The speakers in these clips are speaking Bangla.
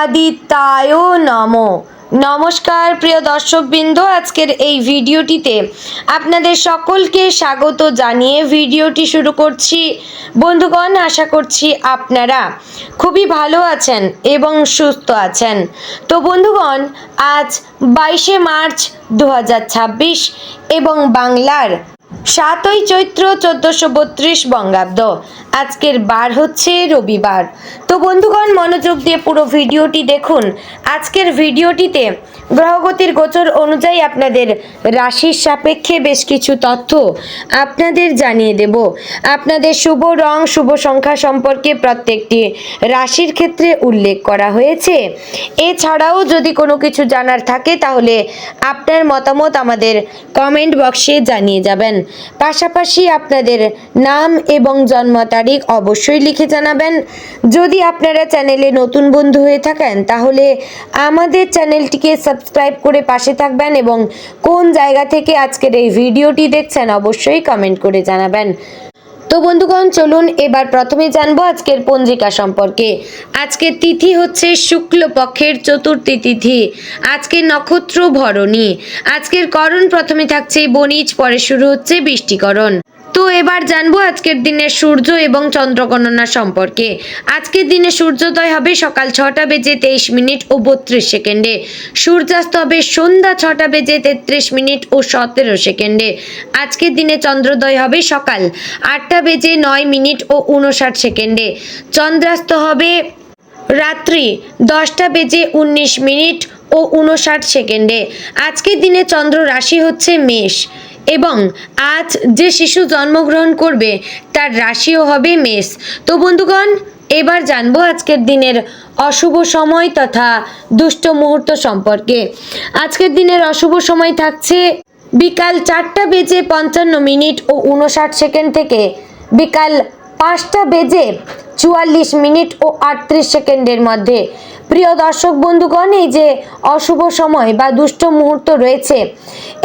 আদিত্যায় নমঃ। নমস্কার প্রিয় দর্শকবৃন্দ, আজকের এই ভিডিওটিতে আপনাদের সকলকে স্বাগত জানিয়ে ভিডিওটি শুরু করছি। বন্ধুগণ, আশা করছি আপনারা খুবই ভালো আছেন এবং সুস্থ আছেন। তো বন্ধুগণ, আজ 22শে মার্চ 2026 এবং বাংলার 7ই চৈত্র 1432 বঙ্গাব্দ। আজকের বার হচ্ছে রবিবার। তো বন্ধুগণ, মনোযোগ দিয়ে পুরো ভিডিওটি দেখুন। আজকের ভিডিওটিতে গ্রহগতির গোচর অনুযায়ী আপনাদের রাশির সাপেক্ষে বেশ কিছু তথ্য আপনাদের জানিয়ে দেব। আপনাদের শুভ রং, শুভ সংখ্যা সম্পর্কে প্রত্যেকটি রাশির ক্ষেত্রে উল্লেখ করা হয়েছে। এছাড়াও যদি কোনো কিছু জানার থাকে তাহলে আপনার মতামত আমাদের কমেন্ট বক্সে জানিয়ে যাবেন। পাশাপাশি আপনাদের নাম এবং জন্ম তারিখ অবশ্যই লিখে জানাবেন। যদি আপনারা চ্যানেলে নতুন বন্ধু হয়ে থাকেন তাহলে আমাদের চ্যানেলটিকে সাবস্ক্রাইব করে পাশে থাকবেন এবং কোন জায়গা থেকে আজকের এই ভিডিওটি দেখছেন অবশ্যই কমেন্ট করে জানাবেন। তো বন্ধুগণ, চলুন এবার প্রথমে জানবো আজকের পঞ্জিকা সম্পর্কে। আজকের তিথি হচ্ছে শুক্লপক্ষের চতুর্থী তিথি। আজকের নক্ষত্র ভরণী। আজকের করণ প্রথমে থাকছে বণিজ, পরে শুরু হচ্ছে বৃষ্টিকরণ। তো এবার জানবো আজকের দিনের সূর্য এবং চন্দ্র গণনা সম্পর্কে। আজকের দিনে সূর্যোদয় হবে সকাল 6টা বেজে 23 মিনিট ও 32 সেকেন্ডে। সূর্যাস্ত হবে সন্ধ্যা 6টা বেজে 33 মিনিট ও 17 সেকেন্ডে। আজকের দিনে চন্দ্রোদয় হবে সকাল 8টা বেজে 9 মিনিট ও 59 সেকেন্ডে। চন্দ্রাস্ত হবে রাত্রি 10টা বেজে 19 মিনিট ও 59 সেকেন্ডে। আজকের দিনে চন্দ্র রাশি হচ্ছে মেষ এবং আজ যে শিশু জন্মগ্রহণ করবে তার রাশিও হবে মেষ। তো বন্ধুগণ, এবার জানবো আজকের দিনের অশুভ সময় তথা দুষ্ট মুহূর্ত সম্পর্কে। আজকের দিনের অশুভ সময় থাকছে বিকাল 4টা বেজে 55 মিনিট ও 59 সেকেন্ড থেকে বিকাল 5টা বেজে 44 মিনিট ও 38 সেকেন্ডের মধ্যে। প্রিয় দর্শক বন্ধুগণ, এই যে অশুভ সময় বা দুষ্ট মুহূর্ত রয়েছে,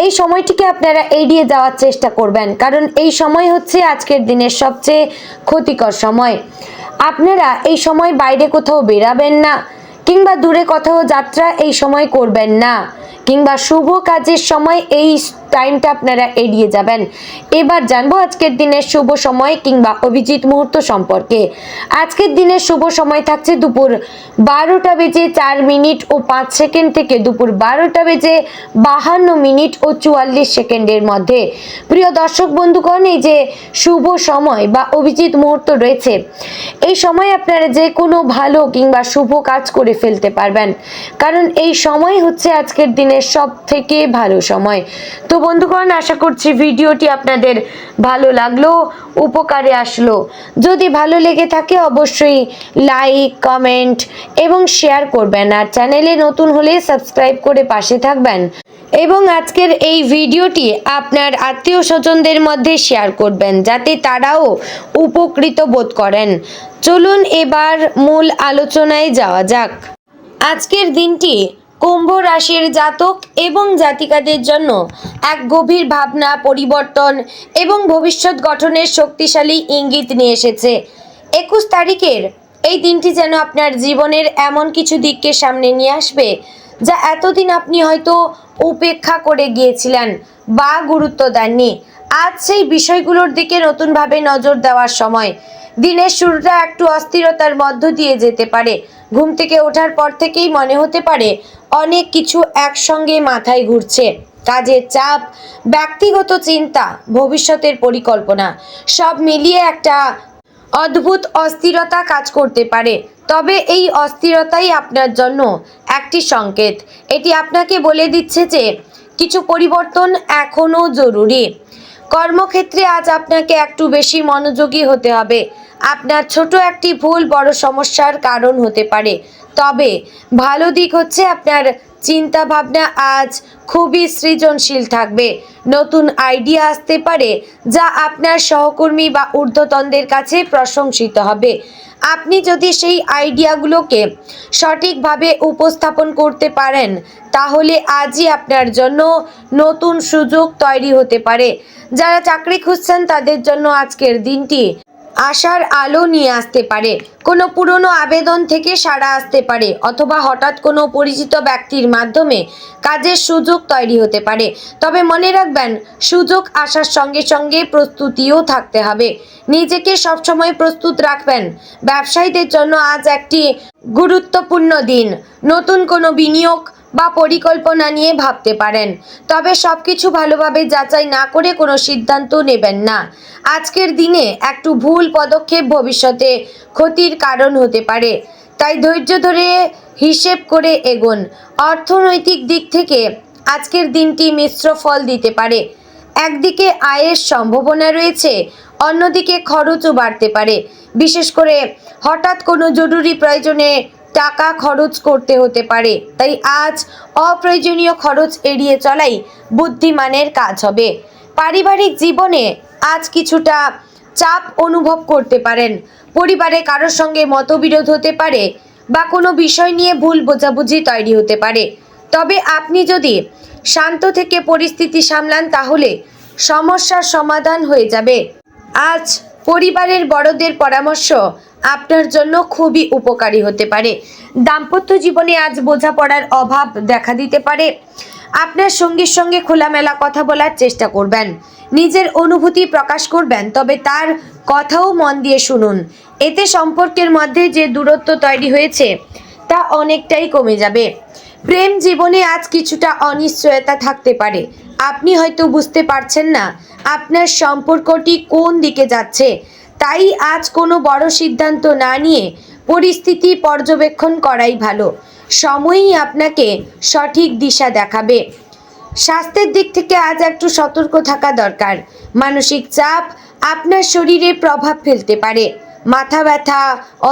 এই সময়টিকে আপনারা এড়িয়ে যাওয়ার চেষ্টা করবেন, কারণ এই সময় হচ্ছে আজকের দিনের সবচেয়ে ক্ষতিকর সময়। আপনারা এই সময় বাইরে কোথাও বেরাবেন না, কিংবা দূরে কোথাও যাত্রা এই সময় করবেন না, কিংবা শুভ কাজের সময় এই টাইমটা আপনারা এড়িয়ে যাবেন। এবার জানবো আজকের দিনের শুভ সময় কিংবা অভিজিৎ মুহূর্ত সম্পর্কে। আজকের দিনের শুভ সময় থাকছে দুপুর 12টা বেজে 4 মিনিট ও 5 সেকেন্ড থেকে দুপুর 12টা বেজে 52 মিনিট ও 44 সেকেন্ডের মধ্যে। প্রিয় দর্শক বন্ধুগণ, এই যে শুভ সময় বা অভিজিৎ মুহূর্ত রয়েছে, এই সময় আপনারা যে কোনো ভালো কিংবা শুভ কাজ করে ফেলতে পারবেন, কারণ এই সময় হচ্ছে আজকের দিনের সব থেকে ভালো সময়। তো বন্ধুগণ, আশা করছি ভিডিওটি আপনাদের ভালো লাগলো, উপকারে আসলো। যদি ভালো লেগে থাকে অবশ্যই লাইক, কমেন্ট এবং শেয়ার করবেন, আর চ্যানেলে নতুন হলে সাবস্ক্রাইব করে পাশে থাকবেন এবং আজকের এই ভিডিওটি আপনার আত্মীয় স্বজনদের মধ্যে শেয়ার করবেন যাতে তারাও উপকৃত বোধ করেন। চলুন এবার মূল আলোচনায় যাওয়া যাক। আজকের দিনটি কুম্ভ রাশির জাতক এবং জাতিকাদের জন্য এক গভীর ভাবনা, পরিবর্তন এবং ভবিষ্যৎ গঠনের শক্তিশালী ইঙ্গিত নিয়ে এসেছে। 21 তারিখের এই দিনটি যেন আপনার জীবনের এমন কিছু দিককে সামনে নিয়ে আসবে যা এতদিন আপনি হয়তো উপেক্ষা করে গিয়েছিলেন বা গুরুত্ব দেননি। আজ সেই বিষয়গুলোর দিকে নতুনভাবে নজর দেওয়ার সময়। দিনের শুরুটা একটু অস্থিরতার মধ্য দিয়ে যেতে পারে। ঘুম থেকে ওঠার পর থেকেই মনে হতে পারে অনেক কিছু একসঙ্গে মাথায় ঘুরছে। কাজের চাপ, ব্যক্তিগত চিন্তা, ভবিষ্যতের পরিকল্পনা সব মিলিয়ে একটা অদ্ভুত অস্থিরতা কাজ করতে পারে। তবে এই অস্থিরতাই আপনার জন্য একটি সংকেত। এটি আপনাকে বলে দিচ্ছে যে কিছু পরিবর্তন এখনো জরুরি। কর্মক্ষেত্রে আজ আপনাকে একটু বেশি মনোযোগী হতে হবে। আপনার ছোট একটি ভুল বড় সমস্যার কারণ হতে পারে। তবে ভালো দিক হচ্ছে আপনার চিন্তা ভাবনা আজ খুবই সৃজনশীল থাকবে। নতুন আইডিয়া আসতে পারে যা আপনার সহকর্মী বা ঊর্ধ্বতনদের কাছে প্রশংসিত হবে। আপনি যদি সেই আইডিয়াগুলোকে সঠিকভাবে উপস্থাপন করতে পারেন তাহলে আজই আপনার জন্য নতুন সুযোগ তৈরি হতে পারে। যারা চাকরি খুঁজছেন তাদের জন্য আজকের দিনটি আশার আলো নিয়ে আসতে পারে। কোনো পুরনো আবেদন থেকে সাড়া আসতে পারে, অথবা হঠাৎ কোনো পরিচিত ব্যক্তির মাধ্যমে কাজের সুযোগ তৈরি হতে পারে। তবে মনে রাখবেন, সুযোগ আসার সঙ্গে সঙ্গে প্রস্তুতিও থাকতে হবে। নিজেকে সবসময় প্রস্তুত রাখবেন। ব্যবসায়ীদের জন্য আজ একটি গুরুত্বপূর্ণ দিন। নতুন কোনো বিনিয়োগ বা পরিকল্পনা নিয়ে ভাবতে পারেন, তবে সবকিছু ভালোভাবে যাচাই না করে কোনো সিদ্ধান্ত নেবেন না। আজকের দিনে একটু ভুল পদক্ষেপ ভবিষ্যতে ক্ষতির কারণ হতে পারে, তাই ধৈর্য ধরে হিসেব করে এগোন। অর্থনৈতিক দিক থেকে আজকের দিনটি মিশ্র ফল দিতে পারে। একদিকে আয়ের সম্ভাবনা রয়েছে, অন্যদিকে খরচও বাড়তে পারে। বিশেষ করে হঠাৎ কোনো জরুরি প্রয়োজনে টাকা খরচ করতে হতে পারে, তাই আজ অপ্রয়োজনীয় খরচ এড়িয়ে চলাই বুদ্ধিমানের কাজ হবে। পারিবারিক জীবনে আজ কিছুটা চাপ অনুভব করতে পারেন। পরিবারে কারোর সঙ্গে মতবিরোধ হতে পারে বা কোনো বিষয় নিয়ে ভুল বোঝাবুঝি তৈরি হতে পারে। তবে আপনি যদি শান্ত থেকে পরিস্থিতি সামলান, তাহলে সমস্যার সমাধান হয়ে যাবে। আজ পরিবারের বড়দের পরামর্শ আপনার জন্য খুবই উপকারী হতে পারে। দাম্পত্য জীবনে আজ বোঝাপড়ার অভাব দেখা দিতে পারে। আপনার সঙ্গীর সঙ্গে খোলামেলা কথা বলার চেষ্টা করবেন। নিজের অনুভূতি প্রকাশ করবেন, তবে তার কথাও মন দিয়ে শুনুন। এতে সম্পর্কের মধ্যে যে দূরত্ব তৈরি হয়েছে তা অনেকটাই কমে যাবে। প্রেম জীবনে আজ কিছুটা অনিশ্চয়তা থাকতে পারে। আপনি হয়তো বুঝতে পারছেন না আপনার সম্পর্কটি কোন দিকে যাচ্ছে, তাই আজ কোনো বড় সিদ্ধান্ত না নিয়ে পরিস্থিতি পর্যবেক্ষণ করাই ভালো। সময়ই আপনাকে সঠিক দিশা দেখাবে। স্বাস্থ্যের দিক থেকে আজ একটু সতর্ক থাকা দরকার। মানসিক চাপ আপনার শরীরে প্রভাব ফেলতে পারে। মাথা ব্যথা,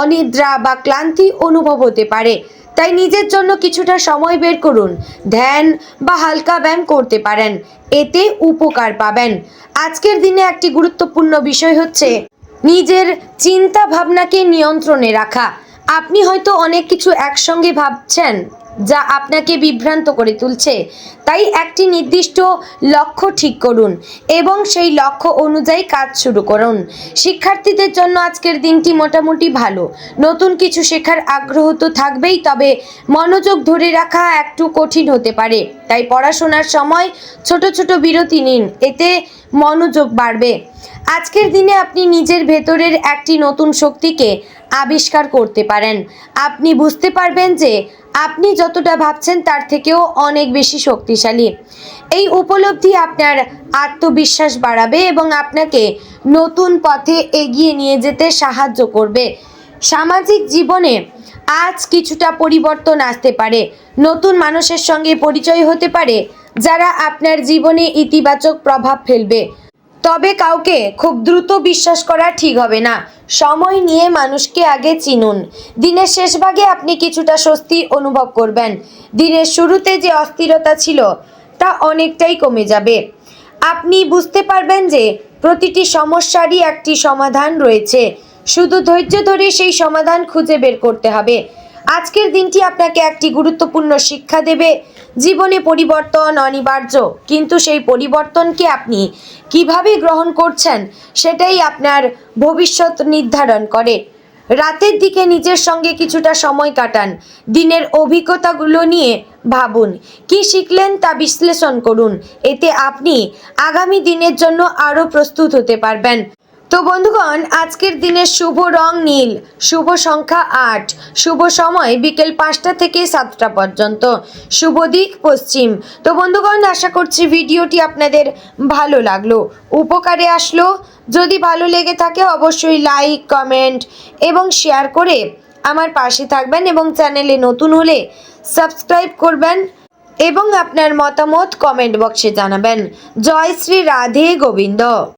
অনিদ্রা বা ক্লান্তি অনুভব হতে পারে, তাই নিজের জন্য কিছুটা সময় বের করুন। ধ্যান বা হালকা ব্যায়াম করতে পারেন, এতে উপকার পাবেন। আজকের দিনে একটি গুরুত্বপূর্ণ বিষয় হচ্ছে নিজের চিন্তা ভাবনাকে নিয়ন্ত্রণে রাখা। আপনি হয়তো অনেক কিছু একসঙ্গে ভাবছেন, যা আপনাকে বিভ্রান্ত করে তুলছে। তাই একটি নির্দিষ্ট লক্ষ্য ঠিক করুন এবং সেই লক্ষ্য অনুযায়ী কাজ শুরু করুন। শিক্ষার্থীদের জন্য আজকের দিনটি মোটামুটি ভালো। নতুন কিছু শেখার আগ্রহ তো থাকবেই, তবে মনোযোগ ধরে রাখা একটু কঠিন হতে পারে। তাই পড়াশোনার সময় ছোট ছোট বিরতি নিন, এতে মনোযোগ বাড়বে। আজকের দিনে আপনি নিজের ভেতরের একটি নতুন শক্তিকে আবিষ্কার করতে পারেন। আপনি বুঝতে পারবেন যে আপনি যতটা ভাবছেন তার থেকেও অনেক বেশি শক্তিশালী। এই উপলব্ধি আপনার আত্মবিশ্বাস বাড়াবে এবং আপনাকে নতুন পথে এগিয়ে নিয়ে যেতে সাহায্য করবে। সামাজিক জীবনে আজ কিছুটা পরিবর্তন আসতে পারে। নতুন মানুষের সঙ্গে পরিচয় হতে পারে, যারা আপনার জীবনে ইতিবাচক প্রভাব ফেলবে। তবে কাউকে খুব দ্রুত বিশ্বাস করা ঠিক হবে না। সময় নিয়ে মানুষকে আগে চিনুন। দিনের শেষ ভাগে আপনি কিছুটা স্বস্তি অনুভব করবেন। দিনের শুরুতে যে অস্থিরতা ছিল তা অনেকটাই কমে যাবে। আপনি বুঝতে পারবেন যে প্রতিটি সমস্যারই একটি সমাধান রয়েছে, শুধু ধৈর্য ধরে সেই সমাধান খুঁজে বের করতে হবে। আজকের দিনটি আপনাকে একটি গুরুত্বপূর্ণ শিক্ষা দেবে। জীবনে পরিবর্তন অনিবার্য, কিন্তু সেই পরিবর্তনকে আপনি কিভাবে গ্রহণ করছেন সেটাই আপনার ভবিষ্যৎ নির্ধারণ করে। রাতের দিকে নিজের সঙ্গে কিছুটা সময় কাটান। দিনের অভিজ্ঞতাগুলো নিয়ে ভাবুন, কি শিখলেন তা বিশ্লেষণ করুন। এতে আপনি আগামী দিনের জন্য আরও প্রস্তুত হতে পারবেন। তো বন্ধুগণ, আজকের দিনের শুভ রং নীল, শুভ সংখ্যা 8, শুভ সময় বিকেল 5টা থেকে 7টা পর্যন্ত, শুভ দিক পশ্চিম। তো বন্ধুগণ, আশা করছি ভিডিওটি আপনাদের ভালো লাগলো, উপকারে আসলো। যদি ভালো লেগে থাকে অবশ্যই লাইক, কমেন্ট এবং শেয়ার করে আমার পাশে থাকবেন এবং চ্যানেলে নতুন হলে সাবস্ক্রাইব করবেন এবং আপনার মতামত কমেন্ট বক্সে জানাবেন। জয় শ্রী রাধে গোবিন্দ।